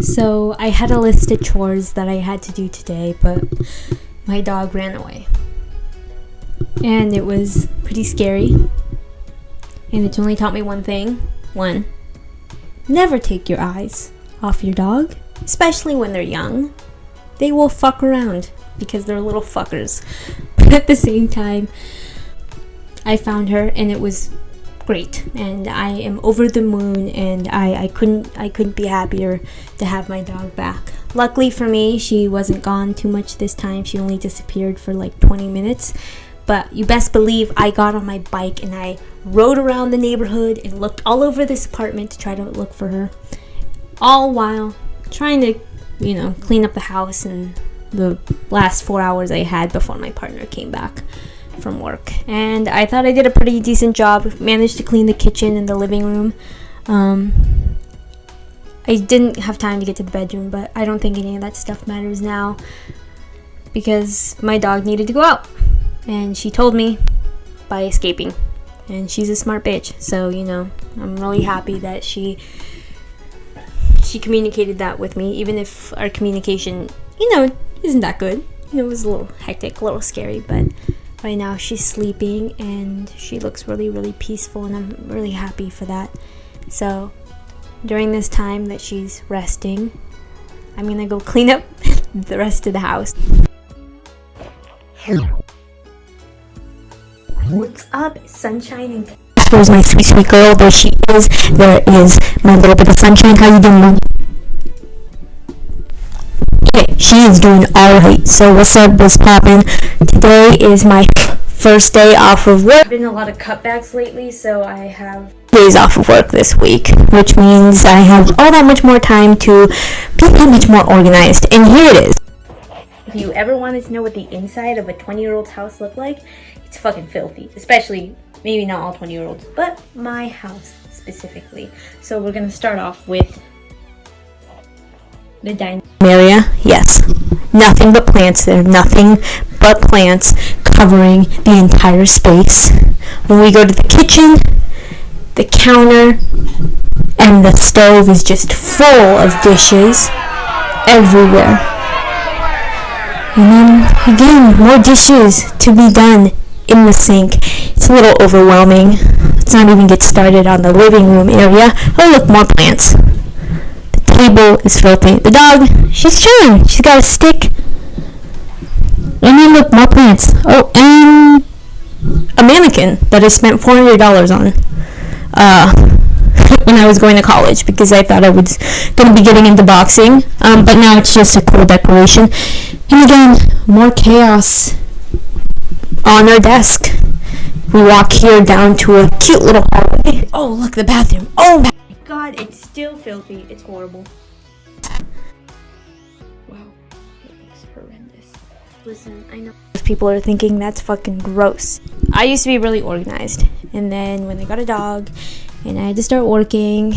So I had a list of chores that I had to do today, but my dog ran away. And it was pretty scary. And it's only taught me one thing. One, never take your eyes off your dog, especially when they're young. They will fuck around because they're little fuckers. But at the same time, I found her and it was great, and I am over the moon, and I couldn't be happier to have my dog back. Luckily for me, she wasn't gone too much this time. She only disappeared for like 20 minutes. But you best believe I got on my bike and I rode around the neighborhood and looked all over this apartment to try to look for her, all while trying to, clean up the house in the last 4 hours I had before my partner came back from work. And I thought I did a pretty decent job. Managed to clean the kitchen and the living room. I didn't have time to get to the bedroom, but I don't think any of that stuff matters now because my dog needed to go out, and she told me by escaping, and she's a smart bitch. So I'm really happy that she communicated that with me, even if our communication isn't that good. It was a little hectic, a little scary, but right now she's sleeping and she looks really, really peaceful, and I'm really happy for that. So during this time that she's resting, I'm gonna go clean up the rest of the house. What's up, sunshine? And there's my sweet girl. There she is. There is my little bit of sunshine. How you doing, Mom? Okay, she is doing alright. So what's up, what's poppin'? Today is my first day off of work. I've been a lot of cutbacks lately, so I have days off of work this week, which means I have all that much more time to be that much more organized. And here it is. If you ever wanted to know what the inside of a 20-year-old's house looked like, it's fucking filthy. Especially, maybe not all 20-year-olds, but my house specifically. So we're gonna start off with the dining area. Yes, nothing but plants there. Nothing but plants covering the entire space. When we go to the kitchen, the counter and the stove is just full of dishes everywhere. And then again, more dishes to be done in the sink. It's a little overwhelming. Let's not even get started on the living room area. Oh look, more plants. The table is filthy. The dog, she's chilling. She's got a stick. And then look, more plants. Oh, and a mannequin that I spent $400 on when I was going to college, because I thought I was going to be getting into boxing, but now it's just a cool decoration. And again, more chaos on our desk. We walk here down to a cute little hallway. Oh, look, the bathroom. Oh my god, it's still filthy. It's horrible. Wow, it looks horrendous. Listen, I know people are thinking that's fucking gross. I used to be really organized, and then when I got a dog and I had to start working,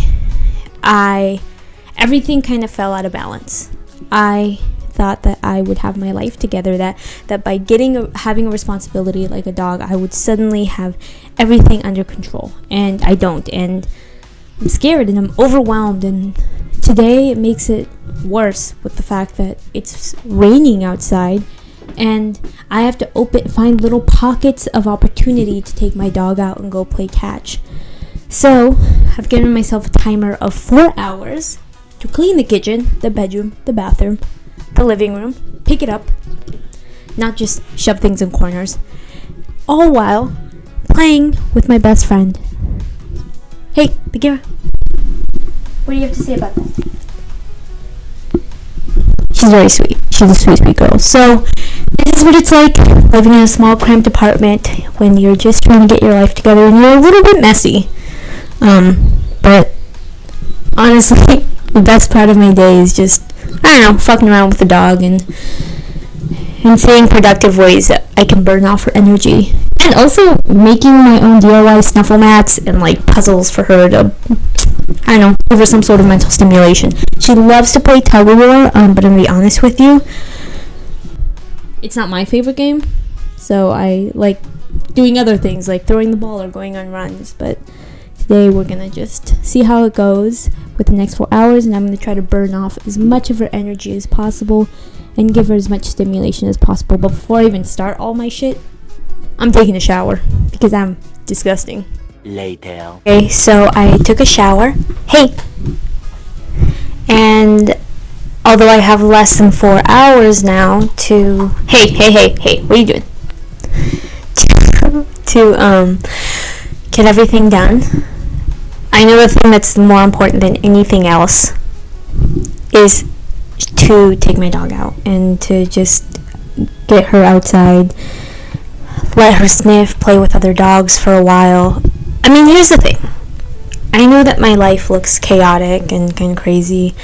everything kind of fell out of balance. I thought that I would have my life together, that by having a responsibility like a dog, I would suddenly have everything under control, and I don't, and I'm scared and I'm overwhelmed. And today it makes it worse with the fact that it's raining outside, and I have to find little pockets of opportunity to take my dog out and go play catch. So I've given myself a timer of 4 hours to clean the kitchen, the bedroom, the bathroom, the living room, pick it up, not just shove things in corners, all while playing with my best friend. Hey, Bagheera, what do you have to say about that? She's very sweet. She's a sweet girl. So this is what it's like living in a small cramped apartment when you're just trying to get your life together and you're a little bit messy. But honestly, the best part of my day is just, fucking around with the dog and seeing productive ways that I can burn off her energy. And also making my own DIY snuffle mats and like puzzles for her to, over some sort of mental stimulation. She loves to play tug of war, but I'm gonna be honest with you, it's not my favorite game. So I like doing other things like throwing the ball or going on runs, but today we're gonna just see how it goes with the next 4 hours, and I'm gonna try to burn off as much of her energy as possible and give her as much stimulation as possible. But before I even start all my shit, I'm taking a shower because I'm disgusting. Later. Okay, so I took a shower. Hey! And although I have less than 4 hours now to... Hey, what are you doing? to get everything done, I know the thing that's more important than anything else is to take my dog out and to just get her outside, let her sniff, play with other dogs for a while. I mean, here's the thing. I know that my life looks chaotic and kind of crazy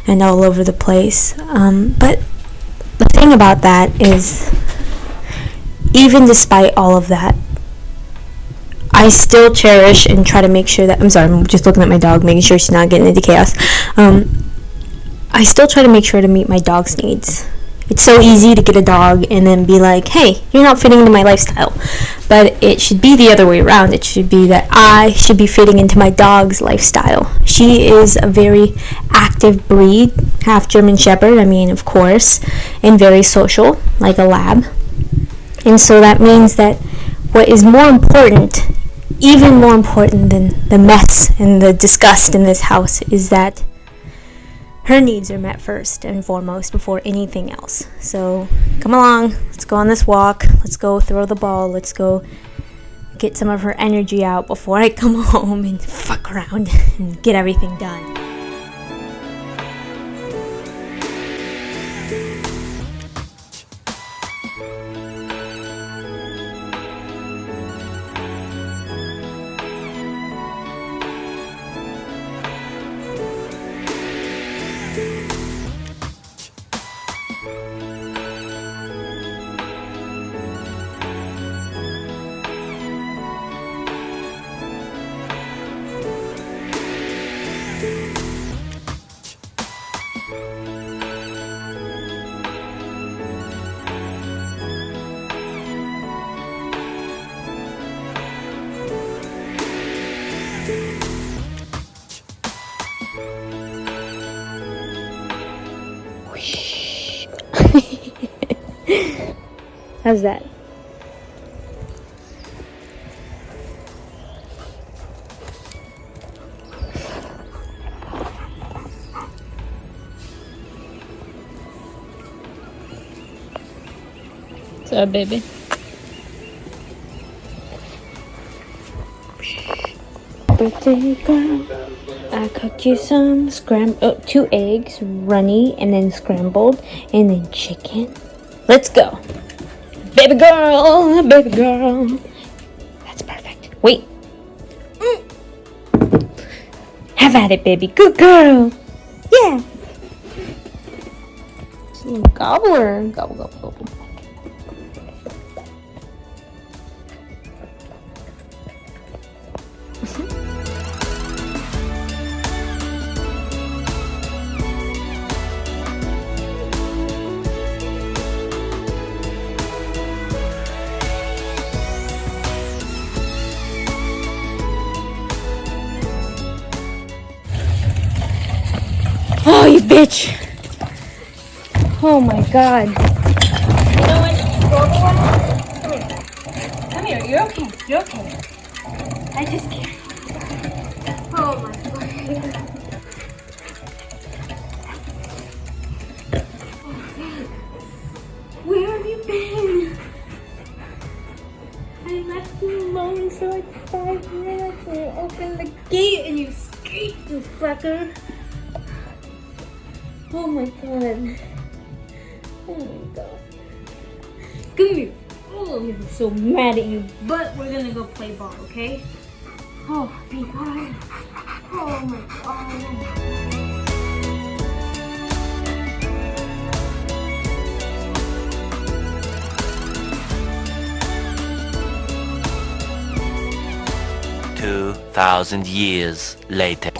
and all over the place, but the thing about that is, even despite all of that, I still cherish and try to make sure that... I'm sorry, I'm just looking at my dog, making sure she's not getting into chaos. I still try to make sure to meet my dog's needs. It's so easy to get a dog and then be like, hey, you're not fitting into my lifestyle. But it should be the other way around. It should be that I should be fitting into my dog's lifestyle. She is a very active breed, half German Shepherd, of course, and very social, like a lab. And so that means that what is more important, even more important than the mess and the disgust in this house, is that her needs are met first and foremost before anything else. So come along, let's go on this walk, let's go throw the ball, let's go get some of her energy out before I come home and fuck around and get everything done. How's that? What's up, baby? Birthday girl, I cooked you some 2 eggs, runny, and then scrambled, and then chicken. Let's go. Baby girl, baby girl. That's perfect. Wait. Have at it, baby. Good girl. Yeah. Just a little gobbler. Gobble, gobble, gobble. 'Oh, you bitch! Oh my god. You know what? Come here. You're okay. You're okay. I just can't. Oh my god. Where have you been? I left you alone for like 5 minutes and you opened the gate and you escaped, you fucker. Oh my god. Oh my god. Come here. Oh, I'm so mad at you. But we're gonna go play ball, okay? Oh, be quiet. Oh my god. 2,000 years later.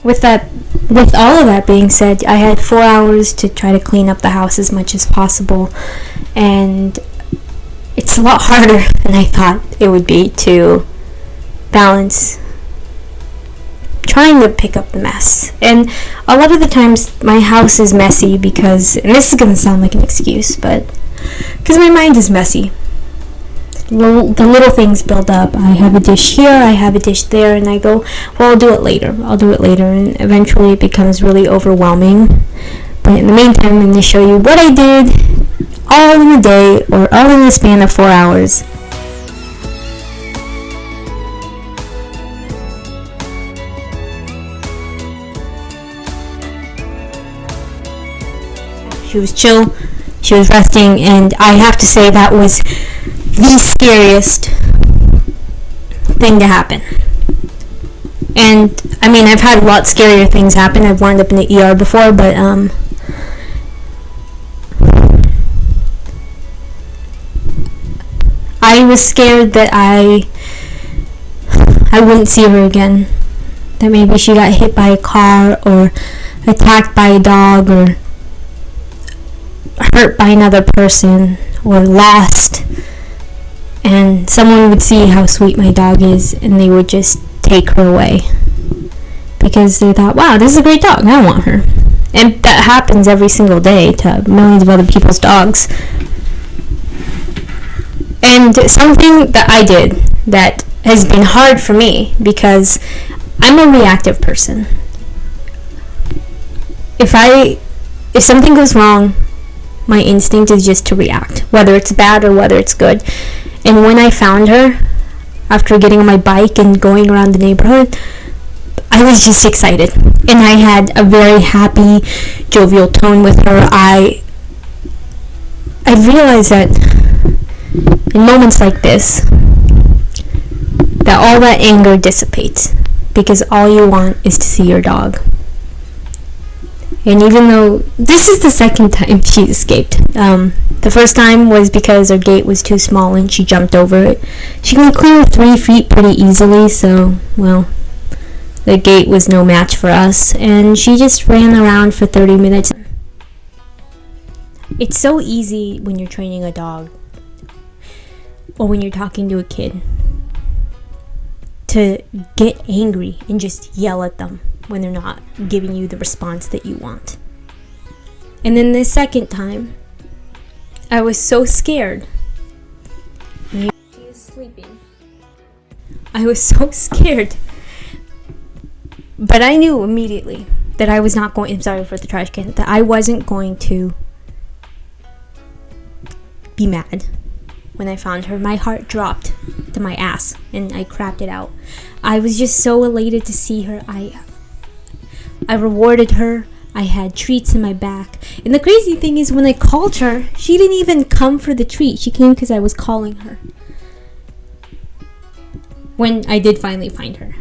With that with all of that being said, I had 4 hours to try to clean up the house as much as possible, and it's a lot harder than I thought it would be to balance trying to pick up the mess. And a lot of the times my house is messy because, and this is going to sound like an excuse, but because my mind is messy. The little things build up. I have a dish here, I have a dish there, and I go, well, I'll do it later, and eventually it becomes really overwhelming. But in the meantime, I'm going to show you what I did all in a day, or all in the span of 4 hours. She was chill, she was resting, and I have to say that was the scariest thing to happen. And I mean, I've had a lot scarier things happen. I've wound up in the ER before, but I was scared that I wouldn't see her again. That maybe she got hit by a car, or attacked by a dog, or hurt by another person, or lost, and someone would see how sweet my dog is and they would just take her away because they thought, wow, this is a great dog, I want her. And that happens every single day to millions of other people's dogs. And something that I did that has been hard for me, because I'm a reactive person. If something goes wrong, my instinct is just to react, whether it's bad or whether it's good. And when I found her, after getting on my bike and going around the neighborhood, I was just excited. And I had a very happy, jovial tone with her. I realized that in moments like this, that all that anger dissipates, because all you want is to see your dog. And even though this is the second time she escaped, the first time was because her gate was too small and she jumped over it. She can clear 3 feet pretty easily, so, well, the gate was no match for us, and she just ran around for 30 minutes. It's so easy when you're training a dog, or when you're talking to a kid, to get angry and just yell at them when they're not giving you the response that you want. And then the second time, I was so scared. She is sleeping. I was so scared. But I knew immediately that I was not going, I'm sorry for the trash can, that I wasn't going to be mad. When I found her, my heart dropped to my ass and I crapped it out. I was just so elated to see her. I rewarded her. I had treats in my back. And the crazy thing is, when I called her, she didn't even come for the treat. She came because I was calling her. When I did finally find her.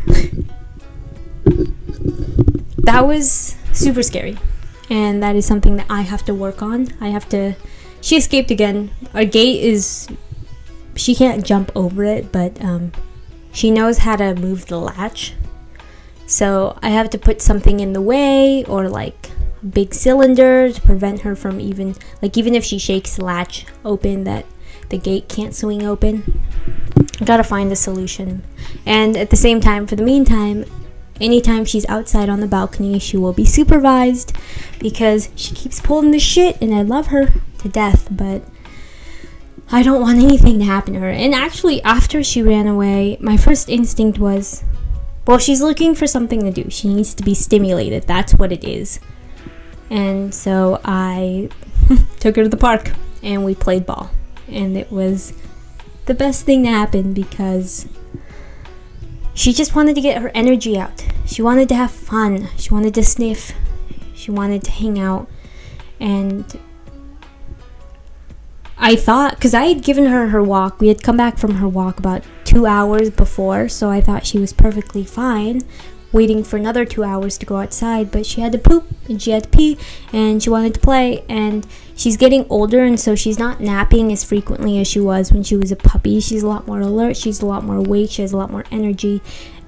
That was super scary. And that is something that I have to work on. She escaped again. Our gate is, she can't jump over it, but she knows how to move the latch. So I have to put something in the way, or like a big cylinder to prevent her from even if she shakes the latch open, that the gate can't swing open. I gotta find a solution. And at the same time, for the meantime, anytime she's outside on the balcony, she will be supervised, because she keeps pulling the shit, and I love her to death, but I don't want anything to happen to her. And actually, after she ran away, my first instinct was, well, she's looking for something to do. She needs to be stimulated. That's what it is. And so I took her to the park and we played ball. And it was the best thing to happen, because she just wanted to get her energy out. She wanted to have fun. She wanted to sniff. She wanted to hang out. And I thought, because I had given her walk, we had come back from her walk about 2 hours before, so I thought she was perfectly fine, waiting for another 2 hours to go outside, but she had to poop, and she had to pee, and she wanted to play, and she's getting older, and so she's not napping as frequently as she was when she was a puppy. She's a lot more alert, she's a lot more awake, she has a lot more energy,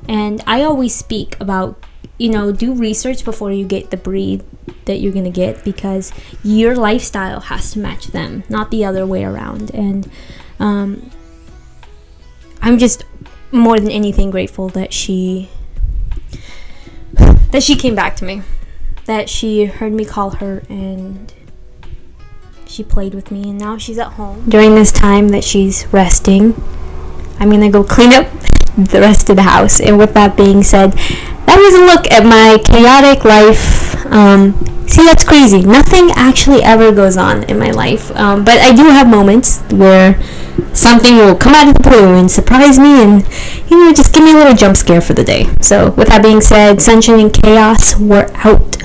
and I always speak about do research before you get the breed that you're gonna get, because your lifestyle has to match them, not the other way around. And I'm just more than anything grateful that she came back to me, that she heard me call her, and she played with me, and now she's at home. During this time that she's resting, I'm gonna go clean up the rest of the house. And with that being said, that was a look at my chaotic life. See, that's crazy. Nothing actually ever goes on in my life, but I do have moments where something will come out of the blue and surprise me, and just give me a little jump scare for the day. So with that being said, sunshine and chaos, we're out.